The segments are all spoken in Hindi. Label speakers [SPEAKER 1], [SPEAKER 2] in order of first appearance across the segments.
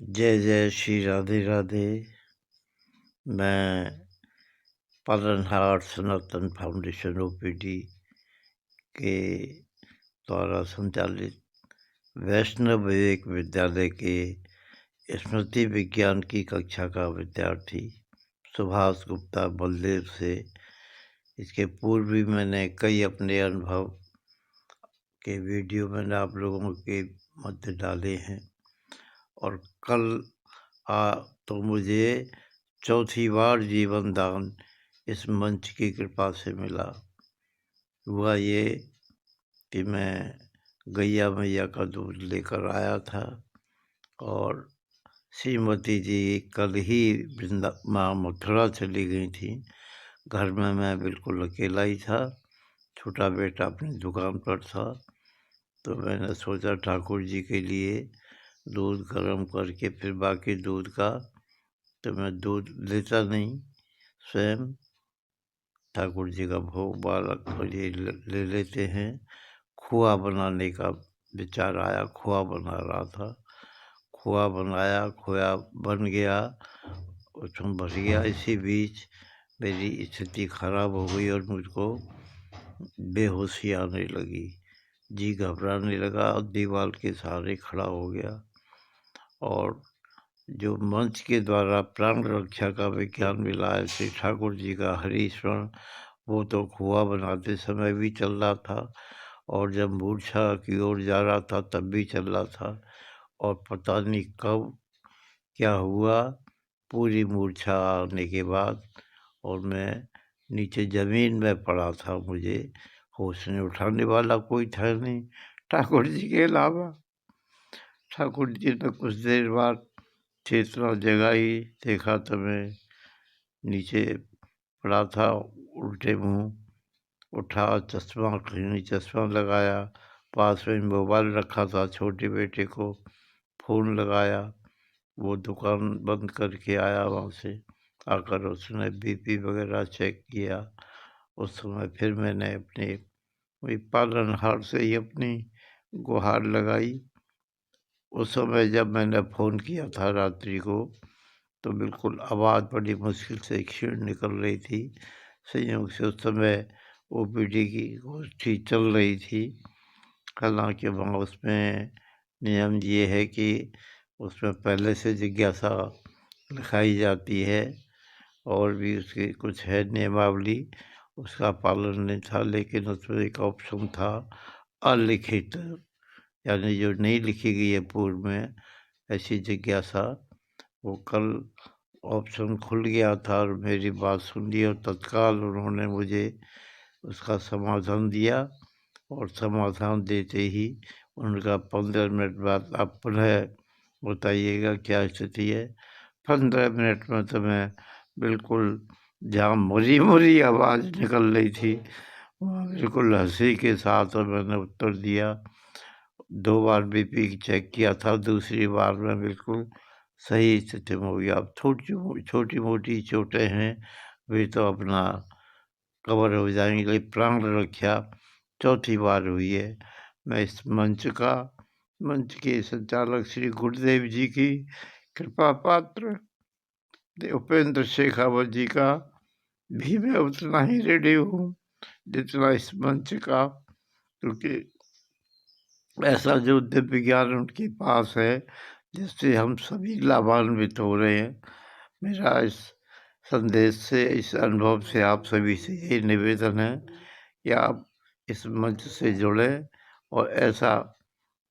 [SPEAKER 1] जय जय श्री राधे राधे। मैं पालनहार सनातन फाउंडेशन ओपीडी के द्वारा संचालित वैष्णव विवेक विद्यालय के स्मृति विज्ञान की कक्षा का विद्यार्थी सुभाष गुप्ता बलदेव से इसके पूर्व भी मैंने कई अपने अनुभव के वीडियो मैंने आप लोगों के मध्य डाले हैं और कल तो मुझे चौथी बार जीवन दान इस मंच की कृपा से मिला। हुआ ये कि मैं गैया मैया का दूध लेकर आया था और श्रीमती जी कल ही माँ मथुरा चली गई थी। घर में मैं बिल्कुल अकेला ही था, छोटा बेटा अपनी दुकान पर था। तो मैंने सोचा ठाकुर जी के लिए दूध गर्म करके फिर बाकी दूध का तो मैं दूध लेता नहीं, स्वयं ठाकुर जी का भोग बालक के लिए ले लेते हैं। खोआ बनाने का विचार आया, खोआ बना रहा था, खोआ बनाया, खोया बन गया, उसमें भर गया। इसी बीच मेरी स्थिति खराब हो गई और मुझको बेहोशी आने लगी, जी घबराने लगा और दीवार के सहारे खड़ा हो गया। और जो मंच के द्वारा प्राण रक्षा का विज्ञान मिला है श्री ठाकुर जी का हरि स्मरण, वो तो खोआ बनाते समय भी चल रहा था और जब मूर्छा की ओर जा रहा था तब भी चल रहा था। और पता नहीं कब क्या हुआ, पूरी मूर्छा आने के बाद और मैं नीचे ज़मीन में पड़ा था। मुझे होश में उठाने वाला कोई था नहीं ठाकुर जी के अलावा। ठाकुर जी ने कुछ देर बाद चेतना जगाई, देखा तो मैं नीचे पड़ा था, उल्टे मुंह उठा, चश्मा कहीं चश्मा लगाया, पास में मोबाइल रखा था, छोटे बेटे को फ़ोन लगाया। वो दुकान बंद करके आया, वहाँ से आकर उसने बीपी वगैरह चेक किया। उस समय फिर मैंने अपने वही पालनहार से ही अपनी गुहार लगाई। उस समय जब मैंने फ़ोन किया था रात्रि को तो बिल्कुल आवाज़ बड़ी मुश्किल से क्षीण निकल रही थी। संयोग से उस समय ओपीडी की गोष्ठी चल रही थी। हालांकि वहाँ उसमें नियम ये है कि उसमें पहले से जिज्ञासा लिखाई जाती है और भी उसकी कुछ है नियमावली, उसका पालन नहीं था। लेकिन उसमें एक ऑप्शन था अलिखित, यानी जो नहीं लिखी गई है पूर्व में ऐसी जिज्ञासा। वो कल ऑप्शन खुल गया था और मेरी बात सुन ली और तत्काल उन्होंने मुझे उसका समाधान दिया। और समाधान देते ही उनका 15 मिनट बाद आप पुनः बताइएगा क्या स्थिति है। 15 मिनट में तो मैं बिल्कुल जहाँ मुरी मुरी आवाज़ निकल रही थी वहाँ बिल्कुल हंसी के साथ और मैंने उत्तर दिया। 2 बार बीपी चेक किया था, दूसरी बार में बिल्कुल सही स्थिति में हो गया। अब छोटी मोटी चोटें हैं, वे तो अपना कवर हो जाएंगे। प्राण रक्षा चौथी बार हुई है। मैं इस मंच के संचालक श्री गुरुदेव जी की कृपा पात्र उपेंद्र शेखावत जी का भी मैं उतना ही रेडी हूँ जितना इस मंच का, क्योंकि ऐसा जो दिव्य ज्ञान उनके पास है जिससे हम सभी लाभान्वित हो रहे हैं। मेरा इस संदेश से, इस अनुभव से आप सभी से यही निवेदन है कि आप इस मंच से जुड़ें और ऐसा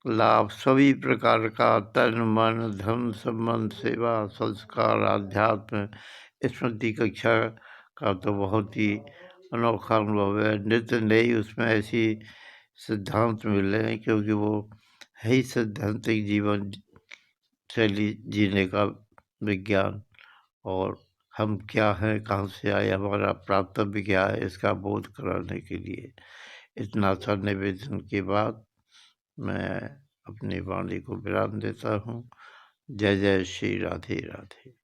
[SPEAKER 1] लाभ सभी प्रकार का तन मन धन संबंध सेवा संस्कार आध्यात्म स्मृति कक्षा का तो बहुत ही अनोखा अनुभव है। नित्य नई उसमें ऐसी सिद्धांत मिल रहे हैं, क्योंकि वो है ही सैद्धांतिक जीवन शैली जीने का विज्ञान। और हम क्या हैं, कहाँ से आए, हमारा प्राप्तव्य क्या है, इसका बोध कराने के लिए। इतना सा निवेदन के बाद मैं अपनी वाणी को विराम देता हूँ। जय जय श्री राधे राधे।